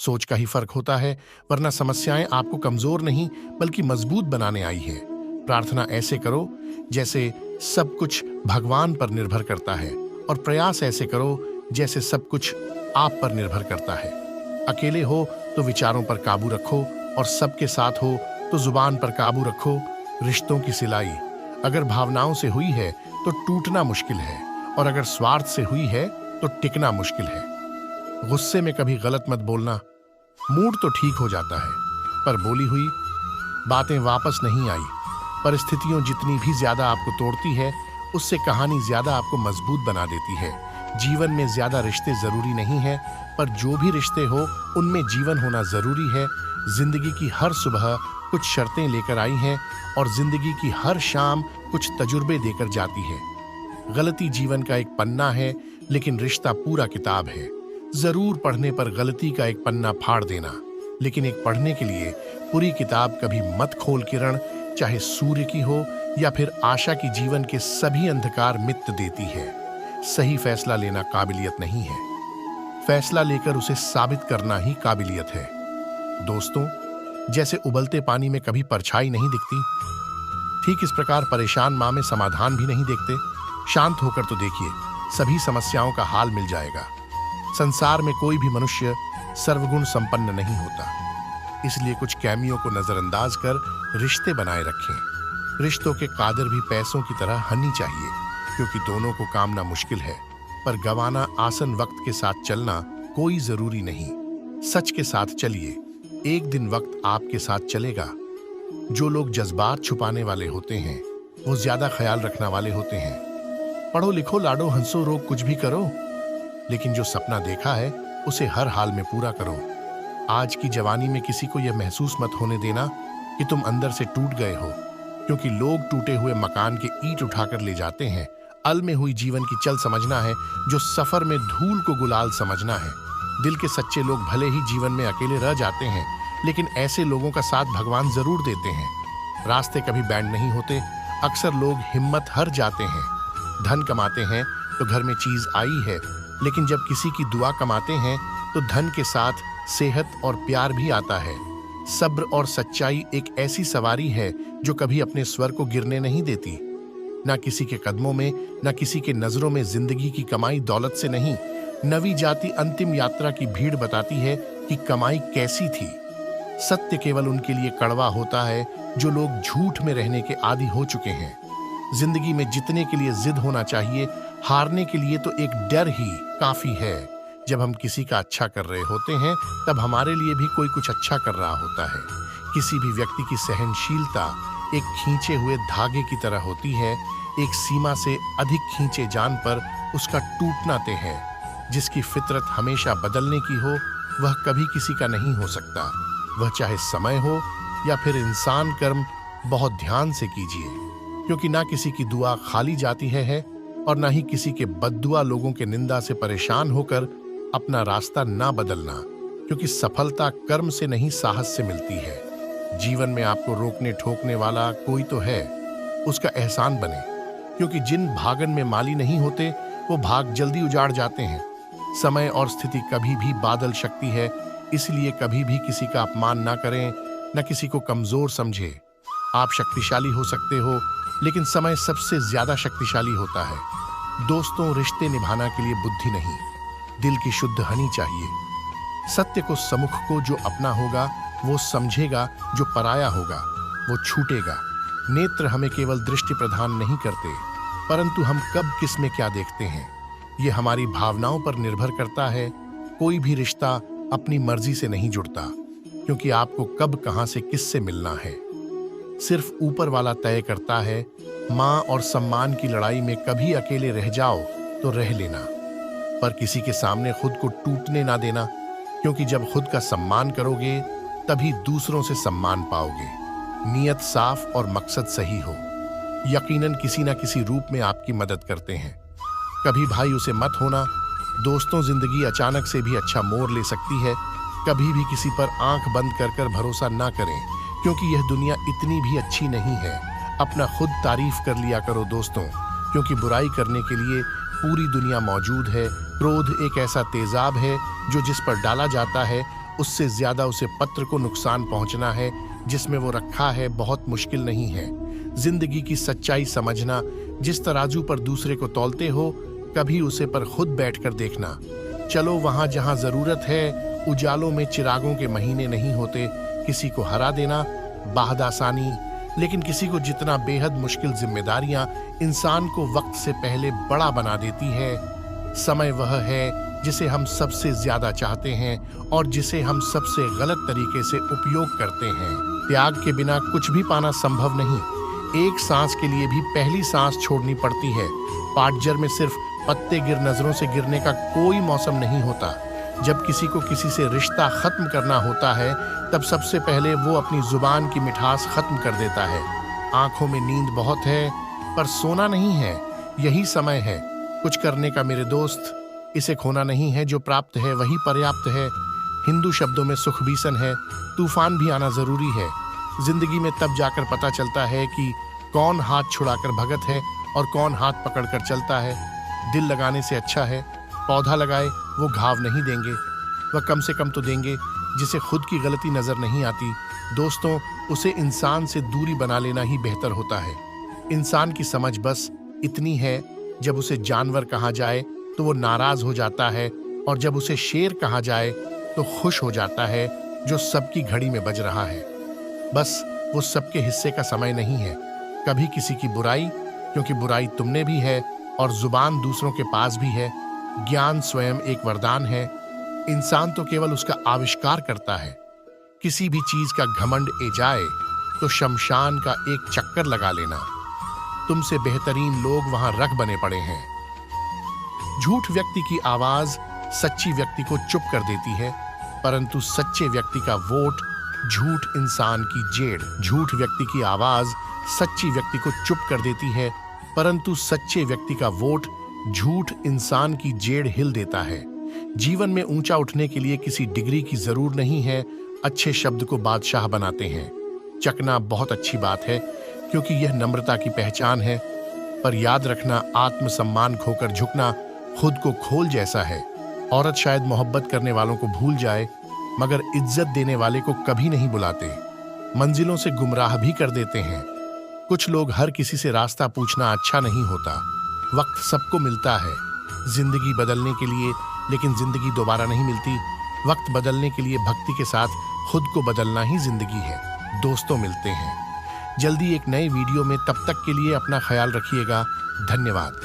सोच का ही फर्क होता है, वरना समस्याएं आपको कमजोर नहीं बल्कि मजबूत बनाने आई है। प्रार्थना ऐसे करो जैसे सब कुछ भगवान पर निर्भर करता है, और प्रयास ऐसे करो जैसे सब कुछ आप पर निर्भर करता है। अकेले हो तो विचारों पर काबू रखो, और सबके साथ हो तो जुबान पर काबू रखो। रिश्तों की सिलाई अगर भावनाओं से हुई है तो टूटना मुश्किल है, और अगर स्वार्थ से हुई है तो टिकना मुश्किल है। गुस्से में कभी गलत मत बोलना। मूड तो ठीक हो जाता है, पर बोली हुई बातें वापस नहीं आई। परिस्थितियों जितनी भी ज्यादा आपको तोड़ती है, उससे कहानी ज्यादा आपको मजबूत बना देती है। जीवन में ज्यादा रिश्ते जरूरी नहीं है, पर जो भी रिश्ते हो उनमें जीवन होना जरूरी है। जिंदगी की हर सुबह कुछ शर्तें लेकर आई हैं, और जिंदगी की हर शाम कुछ तजुर्बे देकर जाती है। गलती जीवन का एक पन्ना है, लेकिन रिश्ता पूरा किताब है। जरूर पढ़ने पर गलती का एक पन्ना फाड़ देना, लेकिन एक पढ़ने के लिए पूरी किताब कभी मत खोल किरण, चाहे सूर्य की हो या फिर आशा की। जीवन के सभी अंधकार मिट देती है। सही फैसला लेना काबिलियत नहीं है, फैसला लेकर उसे साबित करना ही काबिलियत है। दोस्तों, जैसे उबलते पानी में कभी परछाई नहीं दिखती, ठीक इस प्रकार परेशान मां में समाधान भी नहीं देखते। शांत होकर तो देखिए, सभी समस्याओं का हाल मिल जाएगा। संसार में कोई भी मनुष्य सर्वगुण संपन्न नहीं होता, इसलिए कुछ कैमियों को नजरअंदाज कर रिश्ते बनाए रखें। रिश्तों के कादर भी पैसों की तरह हनी चाहिए, क्योंकि दोनों को कामना मुश्किल है, पर गंवाना आसन। वक्त के साथ चलना कोई जरूरी नहीं, सच के साथ चलिए, एक दिन वक्त आपके साथ चलेगा। जो लोग जज्बात छुपाने वाले होते हैं, वो ज्यादा ख्याल रखने वाले होते हैं। पढ़ो लिखो लाडो हंसो रोग कुछ भी करो, लेकिन जो सपना देखा है उसे हर हाल में पूरा करो। आज की जवानी में किसी को यह महसूस मत होने देना कि तुम अंदर से टूट गए हो, क्योंकि लोग टूटे हुए मकान के ईंट उठाकर ले जाते हैं। अल में हुई जीवन की चल समझना है, जो सफर में धूल को गुलाल समझना है। दिल के सच्चे लोग भले ही जीवन में अकेले रह जाते हैं, लेकिन ऐसे लोगों का साथ भगवान जरूर देते हैं। रास्ते कभी बैंड नहीं होते, अक्सर लोग हिम्मत हार जाते हैं। धन कमाते हैं तो घर में चीज आई है, लेकिन जब किसी की दुआ कमाते हैं तो धन के साथ सेहत और प्यार भी आता है। सब्र और सच्चाई एक ऐसी सवारी है जो कभी अपने स्वर को गिरने नहीं देती। ना किसी के कदमों में, ना किसी के नजरों में। जिंदगी की कमाई दौलत से नहीं, नवी जाति अंतिम यात्रा की भीड़ बताती है कि कमाई कैसी थी। सत्य केवल उनके लिए कड़वा होता है जो लोग झूठ में रहने के आदी हो चुके हैं। जिंदगी में जीतने के लिए जिद होना चाहिए, हारने के लिए तो एक डर ही काफी है। जब हम किसी का अच्छा कर रहे होते हैं, तब हमारे लिए भी कोई कुछ अच्छा कर रहा होता है। किसी भी व्यक्ति की सहनशीलता एक खींचे हुए धागे की तरह होती है। एक सीमा से अधिक खींचे जान पर उसका टूटना तय है। जिसकी फितरत हमेशा बदलने की हो, वह कभी किसी का नहीं हो सकता। वह चाहे समय हो या फिर इंसान। कर्म बहुत ध्यान से कीजिए, क्योंकि ना किसी की दुआ खाली जाती है और ना ही किसी के बद्दुआ लोगों के निंदा से परेशान होकर अपना रास्ता ना बदलना, क्योंकि सफलता कर्म से नहीं साहस से मिलती है। जीवन में आपको रोकने ठोकने वाला कोई तो है, उसका एहसान बने, क्योंकि जिन भागन में माली नहीं होते वो भाग जल्दी उजाड़ जाते हैं। समय और स्थिति कभी भी बादल शक्ति है, इसलिए कभी भी किसी का अपमान ना करें, न किसी को कमजोर समझे। आप शक्तिशाली हो सकते हो, लेकिन समय सबसे ज्यादा शक्तिशाली होता है। दोस्तों, रिश्ते निभाना के लिए बुद्धि नहीं, दिल की शुद्ध हनी चाहिए। सत्य को सम्मुख को जो अपना होगा वो समझेगा, जो पराया होगा वो छूटेगा। नेत्र हमें केवल दृष्टि प्रदान नहीं करते, परंतु हम कब किस में क्या देखते हैं ये हमारी भावनाओं पर निर्भर करता है। कोई भी रिश्ता अपनी मर्जी से नहीं जुड़ता, क्योंकि आपको कब कहां से किससे मिलना है सिर्फ ऊपर वाला तय करता है। मां और सम्मान की लड़ाई में कभी अकेले रह जाओ तो रह लेना, पर किसी के सामने खुद को टूटने ना देना, क्योंकि जब खुद का सम्मान करोगे तभी दूसरों से सम्मान पाओगे। नियत साफ और मकसद सही हो, यकीनन किसी ना किसी रूप में आपकी मदद करते हैं। कभी भाई उसे मत होना। दोस्तों, जिंदगी अचानक से भी अच्छा मोड़ ले सकती है। कभी भी किसी पर आंख बंद कर भरोसा ना करें, क्योंकि यह दुनिया इतनी भी अच्छी नहीं है। अपना खुद तारीफ कर लिया करो दोस्तों, क्योंकि बुराई करने के लिए पूरी दुनिया मौजूद है। क्रोध एक ऐसा तेजाब है जो जिस पर डाला जाता है उससे ज्यादा उसे पत्र को नुकसान पहुंचना है जिसमें वो रखा है बहुत मुश्किल नहीं है। जिंदगी की सच्चाई समझना, जिस तराजू पर दूसरे को तौलते हो कभी उसे पर खुद बैठकर देखना। चलो वहां जहां जरूरत है, उजालों में चिरागों के महीने नहीं होते। किसी को हरा देना बाहद आसानी, लेकिन किसी को जितना बेहद मुश्किल जिम्मेदारियां इंसान को वक्त से पहले बड़ा बना देती है। समय वह है जिसे हम सबसे ज्यादा चाहते हैं और जिसे हम सबसे गलत तरीके से उपयोग करते हैं। त्याग के बिना कुछ भी पाना संभव नहीं। एक सांस के लिए भी पहली सांस छोड़नी पड़ती है। पाटजर में सिर्फ पत्ते गिर नजरों से गिरने का कोई मौसम नहीं होता। जब किसी को किसी से रिश्ता खत्म करना होता है तब सबसे पहले वो अपनी जुबान की मिठास खत्म कर देता है। आंखों में नींद बहुत है पर सोना नहीं है, यही समय है कुछ करने का मेरे दोस्त। इसे खोना नहीं है, जो प्राप्त है वही पर्याप्त है। हिंदू शब्दों में सुख बीसन है, तूफान भी आना जरूरी है। जिंदगी में तब जाकर पता चलता है कि कौन हाथ छुड़ाकर भगत है और कौन हाथ पकड़कर चलता है। दिल लगाने से अच्छा है पौधा लगाए, वो घाव नहीं देंगे, वह कम से कम तो देंगे। जिसे खुद की गलती नजर नहीं आती दोस्तों, उसे इंसान से दूरी बना लेना ही बेहतर होता है। इंसान की समझ बस इतनी है, जब उसे जानवर कहा जाए तो वो नाराज हो जाता है और जब उसे शेर कहा जाए तो खुश हो जाता है, जो सबकी घड़ी में बज रहा है। बस वो सबके हिस्से का समय नहीं है कभी किसी की बुराई, क्योंकि बुराई तुमने भी है और जुबान दूसरों के पास भी है। ज्ञान स्वयं एक वरदान है, इंसान तो केवल उसका आविष्कार करता है। किसी भी चीज का घमंड ए जाए तो शमशान का एक चक्कर लगा लेना। तुमसे बेहतरीन लोग वहां रख बने पड़े हैं। झूठ व्यक्ति की आवाज सच्ची व्यक्ति को चुप कर देती है, परंतु सच्चे व्यक्ति का वोट झूठ इंसान की जेड़। झूठ व्यक्ति की आवाज सच्ची व्यक्ति को चुप कर देती है, परंतु सच्चे व्यक्ति का वोट झूठ इंसान की जेड़ हिल देता है। जीवन में ऊंचा उठने के लिए किसी डिग्री की जरूर नहीं है, अच्छे शब्द को बादशाह बनाते हैं। चकना बहुत अच्छी बात है क्योंकि यह नम्रता की पहचान है, पर याद रखना आत्मसम्मान खोकर झुकना खुद को खोल जैसा है। औरत शायद मोहब्बत करने वालों को भूल जाए, मगर इज्जत देने वाले को कभी नहीं बुलाते। मंजिलों से गुमराह भी कर देते हैं। कुछ लोग हर किसी से रास्ता पूछना अच्छा नहीं होता। वक्त सबको मिलता है जिंदगी बदलने के लिए, लेकिन जिंदगी दोबारा नहीं मिलती। वक्त बदलने के लिए भक्ति के साथ खुद को बदलना ही जिंदगी है। दोस्तों, मिलते हैं जल्दी एक नए वीडियो में, तब तक के लिए अपना ख्याल रखिएगा। धन्यवाद।